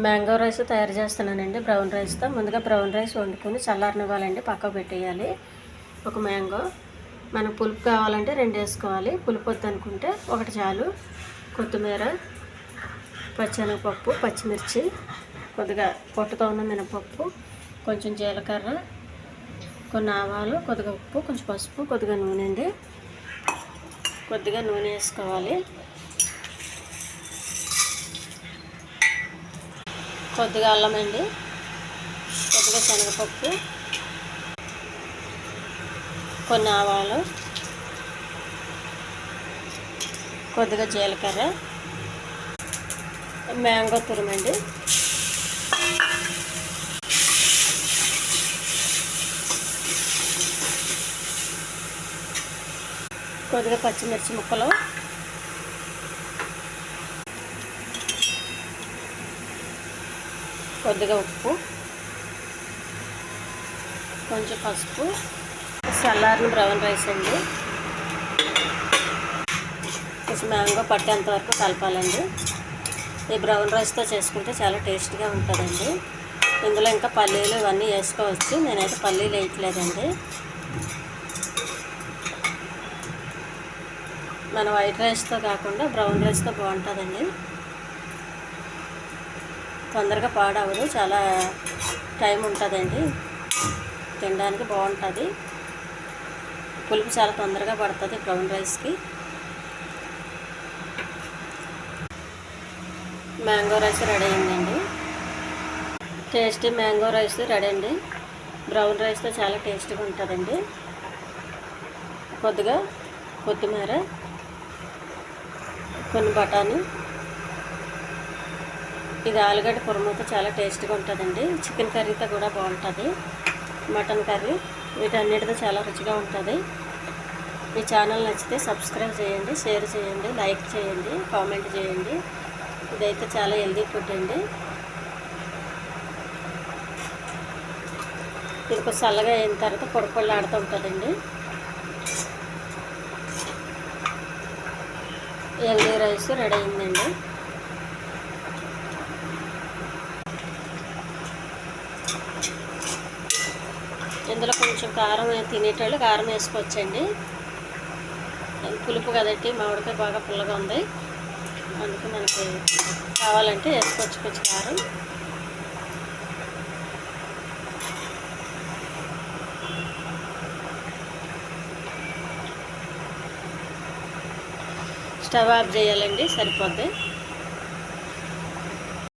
Mango rice తయారు చేస్తున్నానండి brown రైస్తో. ముందుగా బ్రౌన్ రైస్ వండుకొని చల్లారనివ్వాలండి, పక్కకు పెట్టేయాలి. ఒక మ్యాంగో మనకు పులుపు కావాలంటే 2 వేసుకోవాలి, పులుపు వద్దనుకుంటే 1 చాలు. కొత్తిమీర, పచ్చెనగపప్పు, పచ్చిమిర్చి, కొద్దిగా పొట్టుతో ఉన్న మినపప్పు, కొంచెం జీలకర్ర, కొన్ని ఆవాలు, కొద్దిగా ఉప్పు, కొంచెం పసుపు, కొద్దిగా నూనె అండి. కొద్దిగా నూనె వేసుకోవాలి. కొద్దిగా అల్లం అండి, కొద్దిగా శనగపప్పు, కొన్ని ఆవాలు, కొద్దిగా జీలకర్ర, మ్యాంగో తురుమండి, కొద్దిగా పచ్చిమిర్చి ముక్కలు, కొద్దిగా ఉప్పు, కొంచెం పసుపు, చల్లారిన బ్రౌన్ రైస్ అండి. కొంచెం మ్యాంగో పట్టేంత వరకు కలపాలండి. ఈ బ్రౌన్ రైస్తో చేసుకుంటే చాలా టేస్ట్గా ఉంటుందండి. ఇందులో ఇంకా పల్లీలు ఇవన్నీ వేసుకోవచ్చు, నేనైతే పల్లీలు వేయట్లేదండి. మన వైట్ రైస్తో కాకుండా బ్రౌన్ రైస్తో బాగుంటుందండి. తొందరగా పాడవదు, చాలా టైం ఉంటుందండి, తినడానికి బాగుంటుంది. పులుపు చాలా తొందరగా పడుతుంది బ్రౌన్ రైస్కి. మ్యాంగో రైస్ రెడీ అయిందండి. టేస్టీ మ్యాంగో రైస్ రెడీ అండి. బ్రౌన్ రైస్తో చాలా టేస్టీగా ఉంటుందండి. కొద్దిగా కొత్తిమీర, కొన్ని బఠానీ, ఇది ఆలుగడ్డ కుర్మతో చాలా టేస్ట్గా ఉంటుందండి. చికెన్ కర్రీతో కూడా బాగుంటుంది, మటన్ కర్రీ, వీటన్నిటితో చాలా రుచిగా ఉంటుంది. ఈ ఛానల్ నచ్చితే సబ్స్క్రైబ్ చేయండి, షేర్ చేయండి, లైక్ చేయండి, కామెంట్ చేయండి. ఇదైతే చాలా హెల్దీ ఫుడ్ అండి. ఇది కొంచెం చల్లగా అయిన తర్వాత పొడి ఆడుతూ ఉంటుందండి. హెల్దీ రైస్ రెడీ అయిందండి. ఇందులో కొంచెం కారం తినేటోళ్ళు కారం వేసుకోవచ్చండి. పులుపు కదండి, మామిడికాయ బాగా పుల్లగా ఉంది, అందుకే మనకి కావాలంటే వేసుకోవచ్చు కొంచెం కారం. స్టవ్ ఆఫ్ చేయాలండి, సరిపోద్ది.